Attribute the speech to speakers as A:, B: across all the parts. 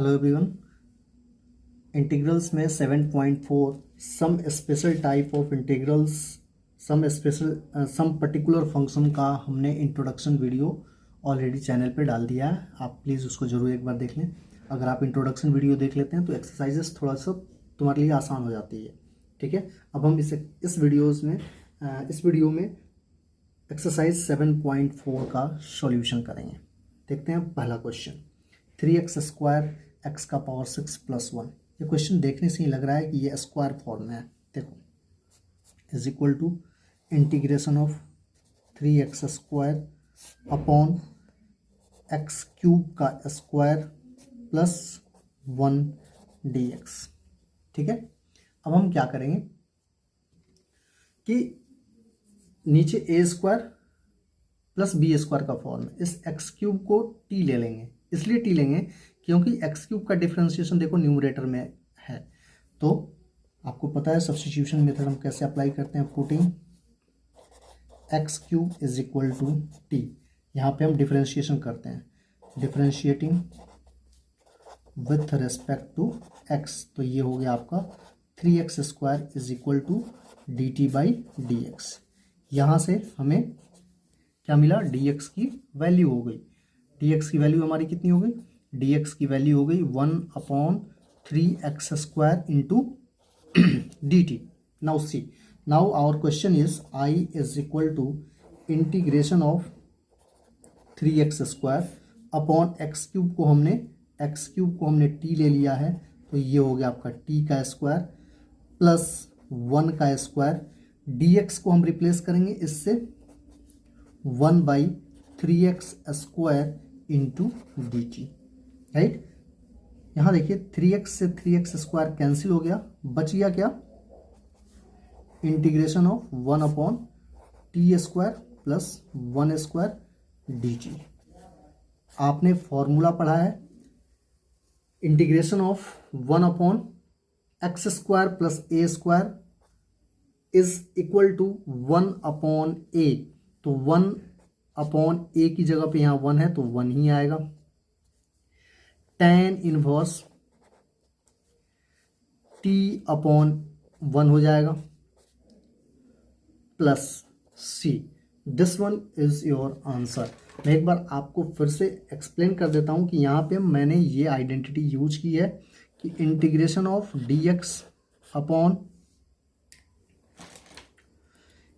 A: Hello everyone. Integrals में 7.4 some special type of integrals some particular function का हमने introduction video already channel पे डाल दिया है। आप प्लीज़ उसको ज़रूर एक बार देख लें। अगर आप इंट्रोडक्शन वीडियो देख लेते हैं तो एक्सरसाइजेस थोड़ा सा तुम्हारे लिए आसान हो जाती है। ठीक है, अब हम इस वीडियो में एक्सरसाइज 7.4 का सॉल्यूशन करेंगे। देखते हैं पहला क्वेश्चन, 3x² x का पावर 6 + 1। ये क्वेश्चन देखने से ही लग रहा है कि ये स्क्वायर फॉर्म में है। देखो, is equal to integration of 3x² upon x³ का स्क्वायर प्लस 1 dx। ठीक है, अब हम क्या करेंगे कि नीचे a² प्लस b² का फॉर्म है, इस x³ को t ले लेंगे। इसलिए t लेंगे क्योंकि x³ का डिफरेंशिएशन देखो न्यूमरेटर में है। तो आपको पता है सब्स्टिट्यूशन मेथड हम कैसे अप्लाई करते हैं। Putting x³ is equal to t, यहाँ पे हम डिफरेंशिएशन करते हैं, differentiating with respect to x। तो ये हो गया आपका 3x² is equal to dt/dx। यहाँ से हमें क्या मिला, dx की वैल्यू हो गई। dx की वैल्यू हमारी कितनी हो गई, dx की वैल्यू हो गई 1/3x² into dt। Now see, now our question is I is equal to integration of 3x² upon x³ को हमने t ले लिया है। तो ये हो गया आपका t का स्क्वायर प्लस 1 का स्क्वायर। dx को हम रिप्लेस करेंगे इससे 1/3x² इंटू dt। राइट, यहाँ देखिए 3x से 3x² कैंसिल हो गया, बच गया क्या, integration of 1/t² plus 1² dt। आपने फॉर्मूला पढ़ा है, integration of 1/x² plus a² is equal to 1/a। तो 1/a की जगह पे यहाँ 1 है तो 1 ही आएगा। tan इनवर्स t/1 हो जाएगा plus c। This one is your answer. मैं एक बार आपको फिर से एक्सप्लेन कर देता हूं कि यहाँ पे मैंने ये आइडेंटिटी यूज की है कि integration of dx upon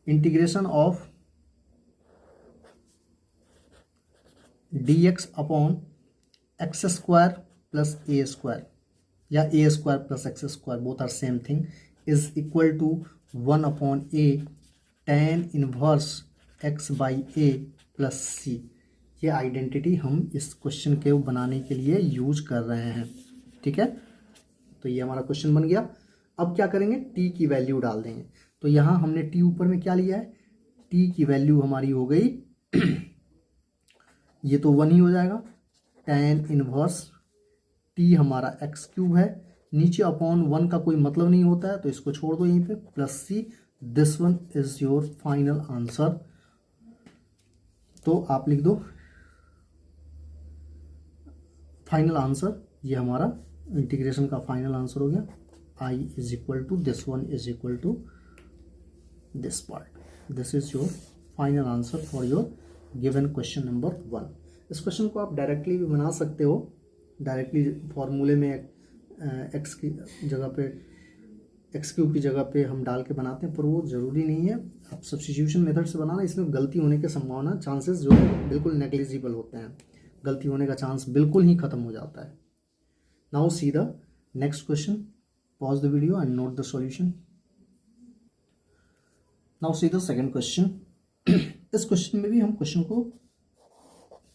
A: integration of dx upon x² plus a² या a² plus x², both are same thing, is equal to 1/a tan inverse x/a plus c। ये आइडेंटिटी हम इस क्वेश्चन के बनाने के लिए यूज कर रहे हैं। ठीक है, तो ये हमारा क्वेश्चन बन गया। अब क्या करेंगे, t की वैल्यू डाल देंगे। तो यहाँ हमने t ऊपर में क्या लिया है, t की वैल्यू हमारी हो गई ये तो 1 ही हो जाएगा। tan इनवर्स t हमारा x³ है, नीचे अपॉन 1 का कोई मतलब नहीं होता है तो इसको छोड़ दो यहीं पे, plus c। This one is your final answer. तो आप लिख दो फाइनल आंसर, ये हमारा इंटीग्रेशन का फाइनल आंसर हो गया। I is equal to this one is equal to this part. This is your final answer for your given question number 1। इस क्वेश्चन को आप डायरेक्टली भी बना सकते हो, डायरेक्टली फॉर्मूले में x की जगह पे x³ की जगह पे हम डाल के बनाते हैं, पर वो ज़रूरी नहीं है। आप सब्स्टिट्यूशन मेथड से बनाना, इसमें गलती होने की संभावना, चांसेस जो है बिल्कुल नेग्लिजिबल होते हैं, गलती होने का चांस बिल्कुल ही खत्म हो जाता है। Now see the next question, pause the video and note the solution. Now see the second question. इस क्वेश्चन में भी हम क्वेश्चन को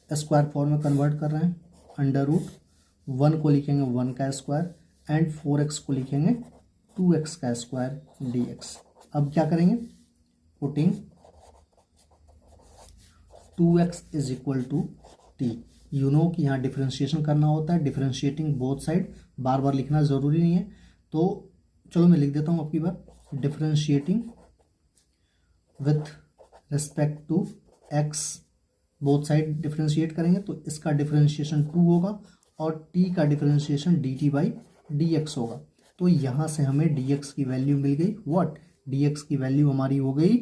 A: स्क्वायर फॉर्म में कन्वर्ट कर रहे हैं। √1 को लिखेंगे 1 का स्क्वायर एंड 4x को लिखेंगे 2x का स्क्वायर dx। अब क्या करेंगे, putting 2x is equal to t। You know कि यहाँ डिफरेंशिएशन करना होता है, डिफरेंशिएटिंग बोथ साइड, बार बार लिखना ज़रूरी नहीं है। तो चलो मैं लिख देता हूँ आपकी बार, differentiating with respect to x, both side differentiate करेंगे तो इसका डिफरेंशिएशन 2 होगा और t का डिफरेंशिएशन dt बाई dx होगा। तो यहाँ से हमें dx की वैल्यू मिल गई। व्हाट? dx की वैल्यू हमारी हो गई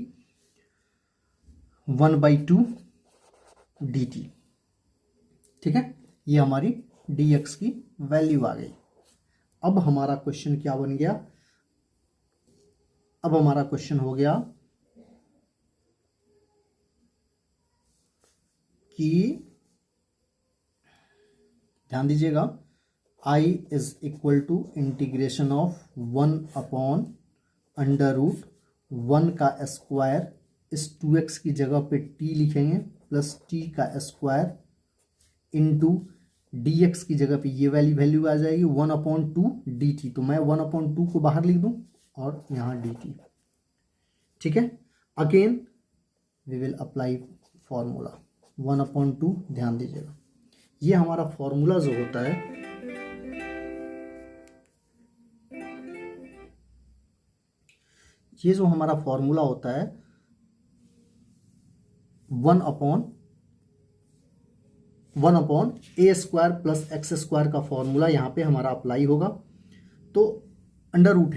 A: 1/2 dt। ठीक है, ये हमारी dx की वैल्यू आ गई। अब हमारा क्वेश्चन क्या बन गया? अब हमारा क्वेश्चन हो गया कि ध्यान दीजिएगा, I is equal to integration of 1/√1 का स्क्वायर, इस 2x की जगह पे t लिखेंगे प्लस t का स्क्वायर इंटू dx की जगह पे ये वाली वैल्यू आ जाएगी 1/2 dt। तो मैं 1/2 को बाहर लिख दूं और यहाँ dt। ठीक है, again we will apply formula 1/2। ध्यान दीजिएगा, ये हमारा फॉर्मूला जो होता है, ये जो हमारा फॉर्मूला होता है 1/a² प्लस x² का फॉर्मूला यहाँ पे हमारा अप्लाई होगा। तो अंडर रूट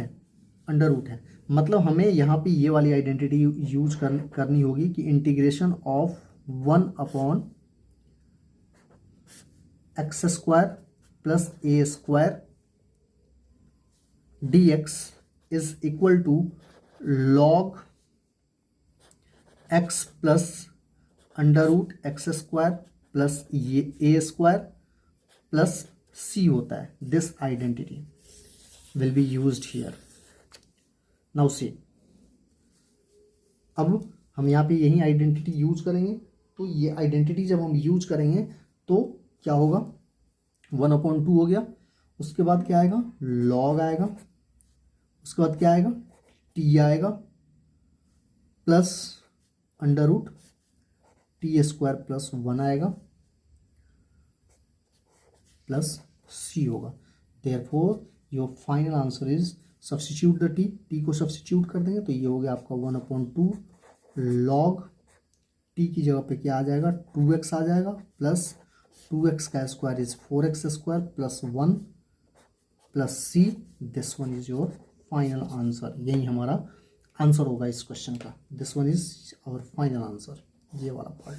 A: है मतलब हमें यहाँ पे ये वाली आइडेंटिटी यूज करनी होगी कि integration of 1/x² plus a² dx is equal to log x plus √x² plus ये a² प्लस c होता है। This identity will be used here. Now see, अब हम यहाँ पे यही आइडेंटिटी यूज करेंगे। तो ये आइडेंटिटी जब हम यूज करेंगे तो क्या होगा? 1/2 हो गया, उसके बाद क्या आएगा? log आएगा, उसके बाद क्या आएगा? t आएगा प्लस √t² प्लस 1 आएगा प्लस c होगा। Therefore your final answer is, substitute the t को सब्स्टिट्यूट कर देंगे तो ये हो गया आपका 1/2 log t की जगह पे क्या आ जाएगा? 2x आ जाएगा प्लस 2x का square is 4x² plus 1 plus c। This one is your final answer. यही हमारा आंसर होगा इस क्वेश्चन का। This one is our final answer, ये वाला part.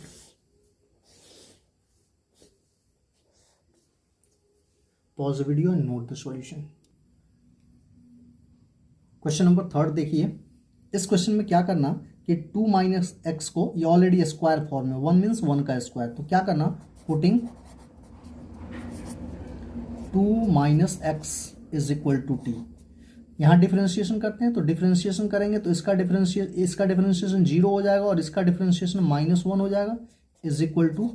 A: Pause video and note the solution. Question number 3 देखिए। इस क्वेश्चन में क्या करना कि 2 - x को, ये ऑलरेडी स्क्वायर फॉर्म में 1 मीन्स 1 का स्क्वायर, तो क्या करना? Putting 2 - x is equal to t। यहाँ डिफरेंशिएशन करते हैं तो डिफरेंशिएशन करेंगे तो इसका डिफरेंशिएशन 0 हो जाएगा और इसका डिफरेंशिएशन -1 हो जाएगा is equal to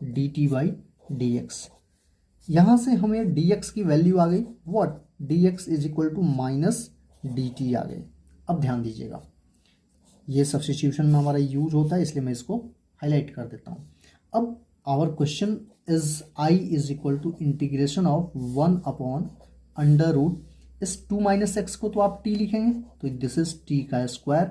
A: dt by dx। यहाँ से हमें dx की वैल्यू आ गई। What? dx is equal to -dt आ गई। अब ध्यान दीजिएगा, ये सब्स्टिट्यूशन में हमारा यूज होता है इसलिए मैं इसको हाईलाइट कर देता हूँ। अब our question is I is equal to integration of 1/√, इस 2 - x को तो आप t लिखेंगे तो दिस इज t का स्क्वायर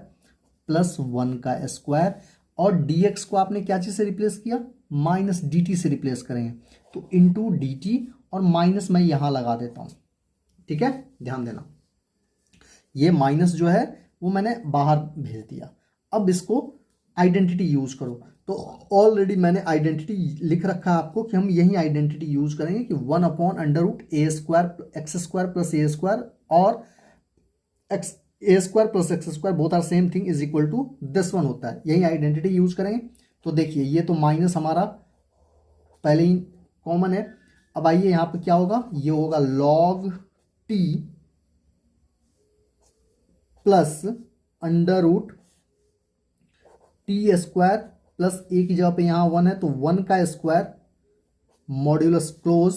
A: प्लस 1 का स्क्वायर, और dx को आपने क्या चीज से रिप्लेस किया? -dt से रिप्लेस करेंगे तो इंटू dt, और माइनस मैं यहां लगा देता हूं। ठीक है, ध्यान देना, ये माइनस जो है वो मैंने बाहर भेज दिया। अब इसको आइडेंटिटी यूज करो, तो ऑलरेडी मैंने आइडेंटिटी लिख रखा है आपको कि हम यही आइडेंटिटी यूज करेंगे कि 1/√a² x² प्लस a² और a² plus x² both are same thing is equal to this one होता है। यही आइडेंटिटी यूज करेंगे। तो देखिए ये तो माइनस हमारा पहले ही कॉमन है। अब आइए यहां पे क्या होगा? ये होगा log t plus √t² plus a की जगह पे यहां 1 है तो 1 का square modulus close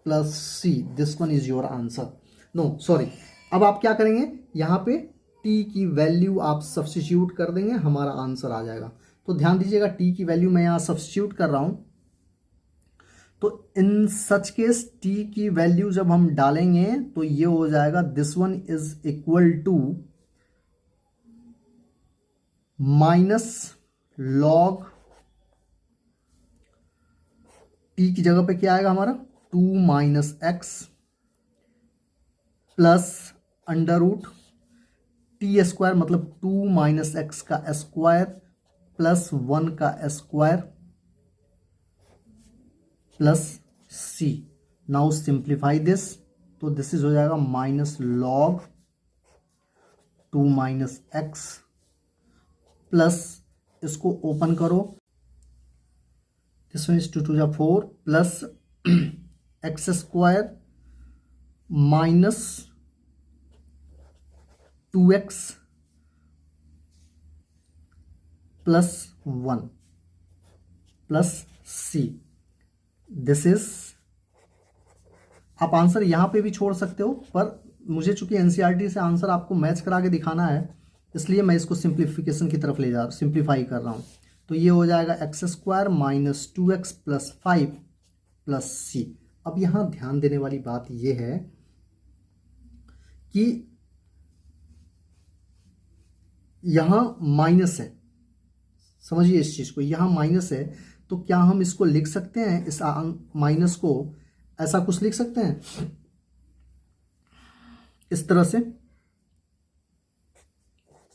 A: plus c। This one is your answer. No sorry, अब आप क्या करेंगे? यहां पे t की वैल्यू आप सब्स्टिट्यूट कर देंगे, हमारा आंसर आ जाएगा। तो ध्यान दीजिएगा, t की वैल्यू मैं यहां सब्स्टिट्यूट कर रहा हूं तो इन सच केस t की वैल्यू जब हम डालेंगे तो ये हो जाएगा this one is equal to -log t की जगह पे क्या आएगा हमारा? 2 - x plus under root T square, मतलब 2 - x का स्क्वायर प्लस 1 का square plus c। Now simplify this, तो दिस इज हो जाएगा माइनस लॉग 2 - x प्लस इसको ओपन करो, this one is 2 × 2 = 4 plus x square minus 2x plus 1 plus c। This is, आप answer यहां पे भी छोड़ सकते हो, पर मुझे चूंकि एनसीईआरटी से आंसर आपको मैच करा के दिखाना है, इसलिए मैं इसको सिंप्लीफिकेशन की तरफ ले जा सिंप्लीफाई कर रहा हूं। तो ये हो जाएगा x² minus 2x plus 5 plus c। अब यहां ध्यान देने वाली बात यह है कि यहां माइनस है, समझिए इस चीज को, यहां माइनस है, तो क्या हम इसको लिख सकते हैं, इस माइनस को ऐसा कुछ लिख सकते हैं इस तरह से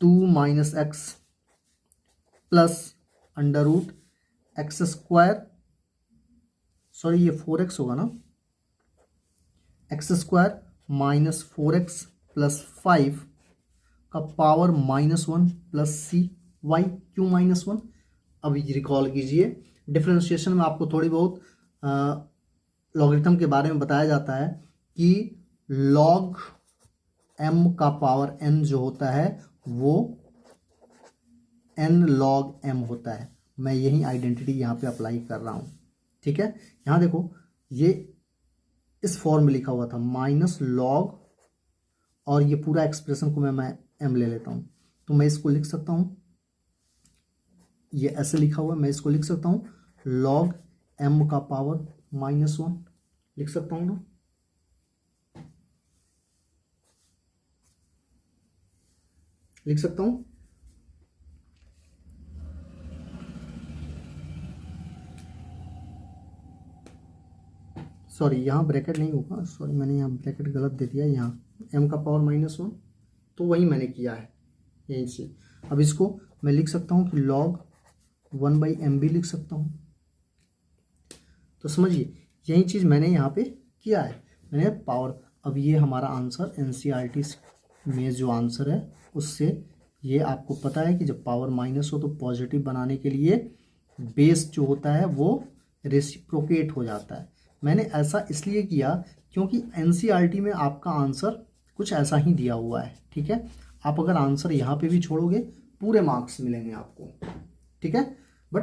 A: 2 - x plus under root x², sorry ये 4x होगा ना, x² माइनस 4x प्लस 5 का पावर -1 प्लस c। वाई क्यों -1? अब रिकॉल कीजिए, डिफरेंशिएशन में आपको थोड़ी बहुत लॉगरिथम के बारे में बताया जाता है कि log m का पावर n जो होता है वो n log m होता है। मैं यही आइडेंटिटी यहाँ पे अप्लाई कर रहा हूँ, ठीक है। यहाँ देखो, ये इस फॉर्म में लिखा हुआ था माइनस लॉग, और ये पूरा एक्सप्रेशन को मैं m ले लेता हूँ, तो मैं इसको लिख सकता हूँ, ये ऐसे लिखा हुआ है, मैं इसको लिख सकता हूँ log m का पावर -1 लिख सकता हूँ ना, लिख सकता हूँ। सॉरी यहाँ ब्रैकेट नहीं होगा, सॉरी मैंने यहाँ ब्रैकेट गलत दे दिया, यहाँ m का पावर -1, तो वही मैंने किया है यहीं से। अब इसको मैं लिख सकता हूँ कि log 1/m भी लिख सकता हूँ। तो समझिए यही चीज़ मैंने यहाँ पे किया है, मैंने पावर। अब ये हमारा आंसर एनसीईआरटी में जो आंसर है उससे ये आपको पता है कि जब पावर माइनस हो तो पॉजिटिव बनाने के लिए बेस जो होता है वो रेसिप्रोकेट हो जाता है। मैंने ऐसा इसलिए किया क्योंकि एनसीईआरटी में आपका आंसर कुछ ऐसा ही दिया हुआ है, ठीक है। आप अगर आंसर यहाँ पे भी छोड़ोगे पूरे मार्क्स मिलेंगे आपको, ठीक है, बट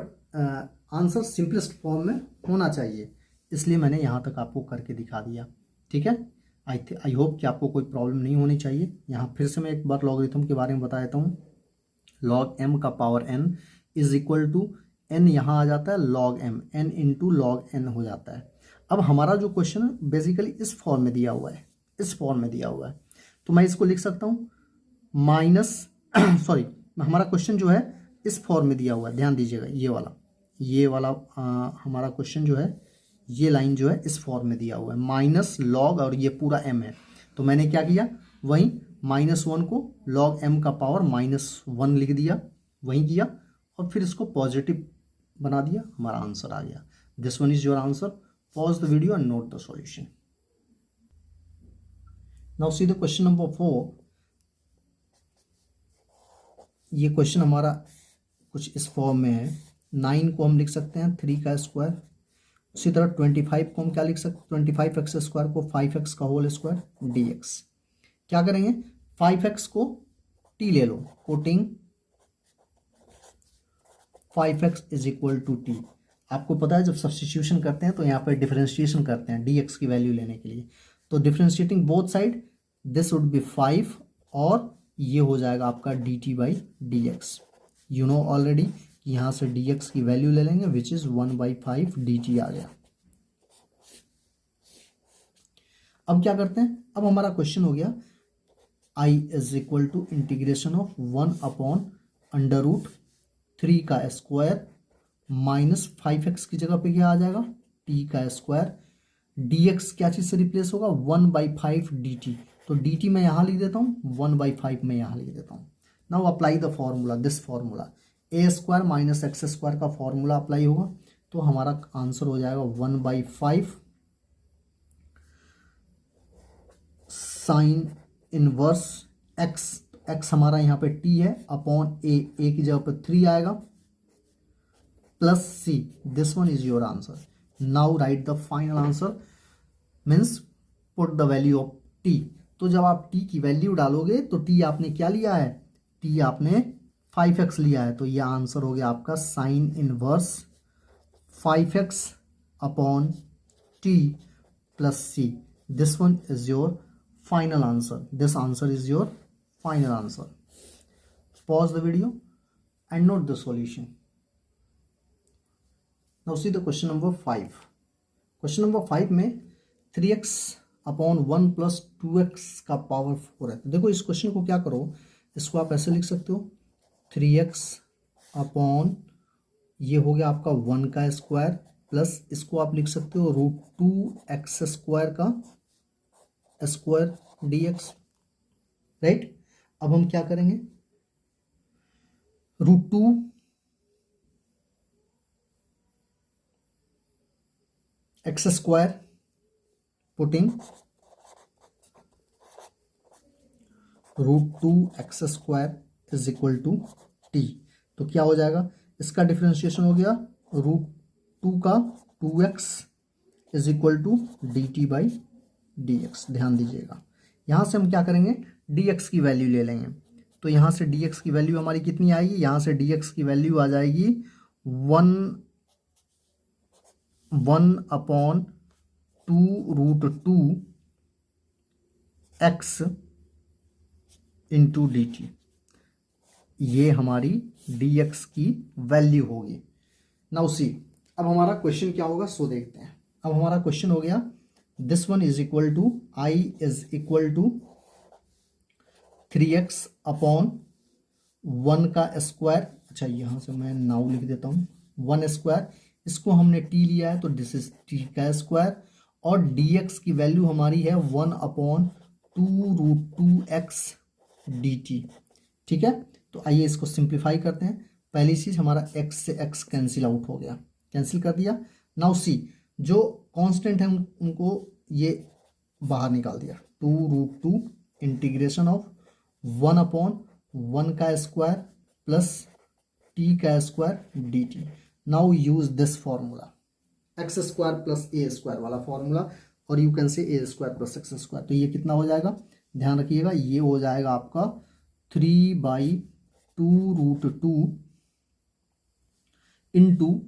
A: आंसर सिंपलेस्ट फॉर्म में होना चाहिए, इसलिए मैंने यहाँ तक आपको करके दिखा दिया, ठीक है। आई होप कि आपको कोई प्रॉब्लम नहीं होनी चाहिए। यहाँ फिर से मैं एक बार लॉगरिथम के बारे में बता देता हूँ। log m का power n is equal to n, यहाँ आ जाता है log m, n into log n हो जाता है। अब हमारा जो क्वेश्चन है बेसिकली इस फॉर्म में दिया हुआ है, इस फॉर्म में दिया हुआ है, तो मैं इसको लिख सकता हूँ माइनस सॉरी हमारा क्वेश्चन जो है इस फॉर्म में दिया हुआ है, ध्यान दीजिएगा, ये वाला हमारा क्वेश्चन जो है, ये लाइन जो है इस फॉर्म में दिया हुआ है माइनस लॉग, और ये पूरा m है, तो मैंने क्या किया, वहीं -1 को log m का पावर -1 लिख दिया, वहीं किया, और फिर इसको पॉजिटिव बना दिया, हमारा आंसर आ गया। This one is your answer. Pause the video and note the solution. Now see the question number 4। ये क्वेश्चन हमारा कुछ इस फॉर्म में है। 9 को हम लिख सकते हैं 3 का स्क्वायर, उसी तरह 25 को हम क्या लिख सकते हैं, 25x² को 5x का होल स्क्वायर dx। क्या करेंगे, 5x को t ले लो, putting 5x is equal to t। आपको पता है जब सब्स्टिट्यूशन करते हैं तो यहाँ पर डिफरेंशिएशन करते हैं dx की वैल्यू लेने के लिए, तो differentiating both side this would be 5, और ये हो जाएगा आपका dt/dx। यू नो ऑलरेडी कि यहाँ से dx की वैल्यू ले लेंगे विच इज 1/5 dt आ गया। अब क्या करते हैं, अब हमारा क्वेश्चन हो गया i is equal to integration of 1/√3 का स्क्वायर माइनस 5x की जगह पे क्या आ जाएगा, t का स्क्वायर dx क्या चीज़ से रिप्लेस होगा, 1/5 dt। तो dt मैं यहाँ लिख देता हूँ, 1/5 मैं यहाँ लिख देता हूँ। Now apply the formula, this formula A square minus x square का फॉर्मूला अप्लाई होगा, तो हमारा आंसर हो जाएगा 1/5 साइन इनवर्स एक्स, एक्स हमारा यहाँ पे t है, अपॉन ए की जगह पे 3 आएगा, plus c, this one is your answer. Now write the final answer, means put the value of t। तो जब आप t की वैल्यू डालोगे तो t आपने क्या लिया है, t आपने 5x लिया है, तो यह आंसर हो गया आपका sine inverse 5x upon t plus c. This one is your final answer, this answer is your final answer. Pause the video and note the solution. Now see the question number 5। Question number 5 में 3x upon 1 plus 2x का power 4 है। तो देखो इस question को क्या करो, इसको आप ऐसे लिख सकते हो, 3x अपॉन ये हो गया आपका 1 का स्क्वायर, प्लस इसको आप लिख सकते हो √2x स्क्वायर का स्क्वायर dx, राइट। अब हम क्या करेंगे, √2 x square putting √2x square is equal to t। तो क्या हो जाएगा, इसका डिफरेंशिएशन हो गया √2 का 2x is equal to dt/dx। ध्यान दीजिएगा, यहाँ से हम क्या करेंगे, dx की वैल्यू ले लेंगे। तो यहाँ से dx की वैल्यू हमारी कितनी आएगी, यहाँ से dx की वैल्यू आ जाएगी 1/2√2x इंटू dt। ये हमारी dx की वैल्यू होगी। नाउ सी, अब हमारा क्वेश्चन क्या होगा सो देखते हैं। अब हमारा क्वेश्चन हो गया, this one is equal to i is equal to 3x upon 1 का स्क्वायर। अच्छा यहाँ से मैं नाउ लिख देता हूँ, 1 स्क्वायर, इसको हमने t लिया है तो दिस इज t का स्क्वायर, और dx की वैल्यू हमारी है 1/2√2x dt। ठीक है, तो आइए इसको सिंप्लीफाई करते हैं। पहली चीज हमारा x से x कैंसिल आउट हो गया, कैंसिल कर दिया। नाउ सी, जो कांस्टेंट है उनको ये बाहर निकाल दिया, 2√2 इंटीग्रेशन ऑफ 1/1 का स्क्वायर प्लस t का square dt। Now use this formula, x square plus A square वाला फॉर्मूला, और you can say A square plus x square. तो ये कितना हो जाएगा, ध्यान रखिएगा, ये हो जाएगा आपका 3/2√2 इंटू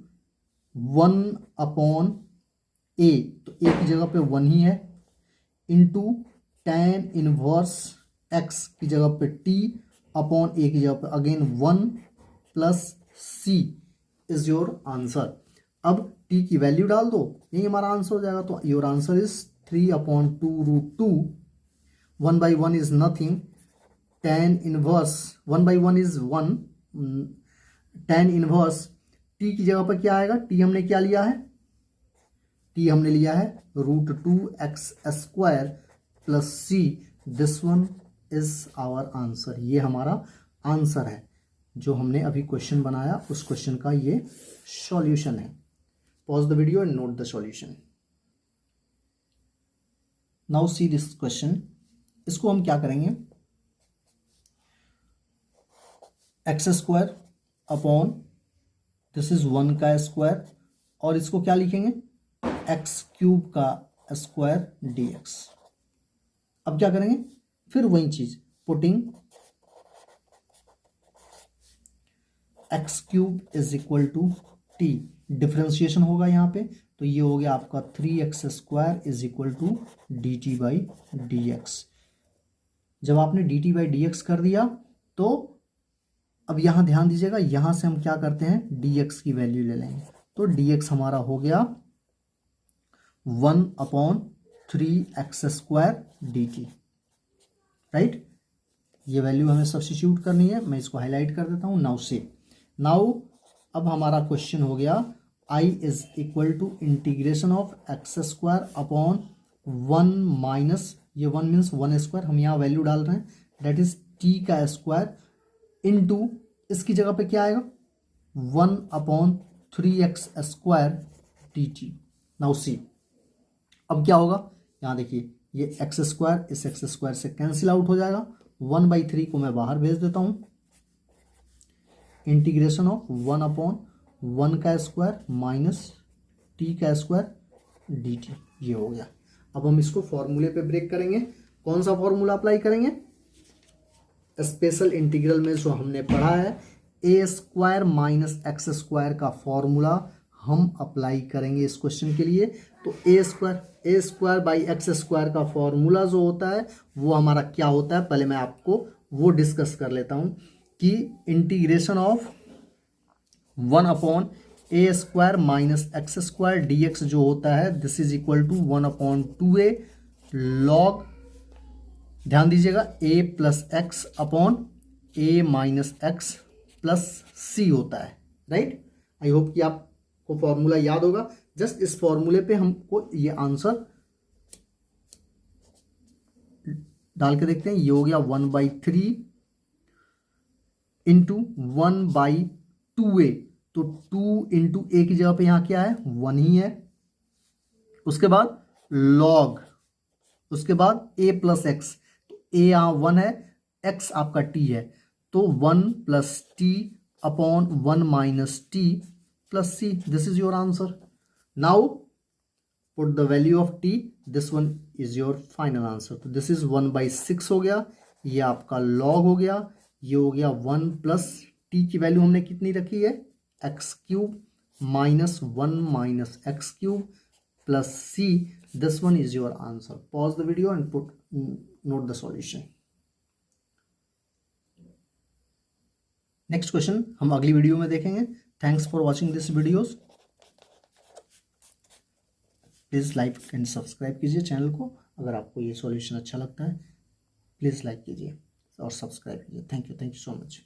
A: 1/a, तो a की जगह पे 1 ही है, इंटू tan इनवर्स x की जगह पे t अपॉन a की जगह पे again 1 plus c is your answer. अब t की वैल्यू डाल दो, यही हमारा आंसर हो जाएगा। तो your answer is 3/2√2, 1/1 is nothing, tan inverse 1/1 is 1, tan inverse t की जगह पर क्या आएगा, t हमने क्या लिया है, t हमने लिया है √2x square plus c। This one is our answer, ये हमारा आंसर है जो हमने अभी क्वेश्चन बनाया, उस क्वेश्चन का ये सॉल्यूशन है। Pause the video and note the solution. Now see this question, इसको हम क्या करेंगे, x square upon this is 1 का स्क्वायर, और इसको क्या लिखेंगे, एक्स क्यूब का स्क्वायर dx। अब क्या करेंगे, फिर वही चीज, putting x cube is equal to t, differentiation होगा यहाँ पे, तो ये हो गया आपका 3x square is equal to dt/dx। जब आपने dt/dx कर दिया तो अब यहां ध्यान दीजिएगा, यहां से हम क्या करते हैं, dx की वैल्यू ले लेंगे। तो dx हमारा हो गया 1/3x स्क्वायर dt, राइट। ये वैल्यू हमें सब्स्टिट्यूट करनी है, मैं इसको हाईलाइट कर देता हूं। नाउ से, नाउ अब हमारा क्वेश्चन हो गया, I is equal to integration of x square upon 1 minus, ये 1 मीन्स 1 स्क्वायर, हम यहाँ वैल्यू डाल रहे हैं, दैट इज टी का स्क्वायर इनटू इसकी जगह पे क्या आएगा 1 upon 3x square D T. Now see अब क्या होगा, यहाँ देखिए ये एक्स स्क्वायर इस एक्स स्क्वायर से कैंसिल आउट हो जाएगा, 1/3 को मैं बाहर भेज देता हूँ, इंटीग्रेशन ऑफ 1 अपॉन 1 का स्क्वायर माइनस टी का स्क्वायर डी टी, ये हो गया। अब हम इसको फॉर्मूले पे ब्रेक करेंगे, कौन सा फॉर्मूला अप्लाई करेंगे, स्पेशल इंटीग्रल में जो हमने पढ़ा है ए स्क्वायर माइनस एक्स स्क्वायर का फॉर्मूला हम अप्लाई करेंगे इस क्वेश्चन के लिए। तो ए स्क्वायर बाई एक्स स्क्वायर का फॉर्मूला जो होता है वो हमारा क्या होता है, पहले मैं आपको वो डिस्कस कर लेता हूं कि integration of 1 upon a square minus x square d x जो होता है this is equal to 1 upon 2a log, ध्यान दीजिएगा a plus x upon a minus x plus c होता है, राइट। आई होप कि आपको फॉर्मूला याद होगा। जस्ट इस फॉर्मूले पे हमको ये आंसर डाल के देखते हैं, ये हो गया 1/3 इंटू 1/2a, तो 2 इंटू ए की जगह पे यहां क्या है 1 ही है, उसके बाद लॉग, उसके बाद a प्लस एक्स, तो a यहां 1 है, x आपका t है, तो 1 plus t upon 1 minus t plus c, this is your answer. Now put the value of t, this one is your final answer. तो दिस इज 1/6 हो गया, ये आपका लॉग हो गया, ये हो गया 1 प्लस टी की वैल्यू हमने कितनी रखी है x cube minus 1 minus x cube plus c, this one is your answer. Pause the video and put note the solution. Next question हम अगली वीडियो में देखेंगे। Thanks for watching this videos. Please like and subscribe कीजिए channel को। अगर आपको ये solution अच्छा लगता है प्लीज़ लाइक कीजिए और सब्सक्राइब कीजिए। Thank you so much.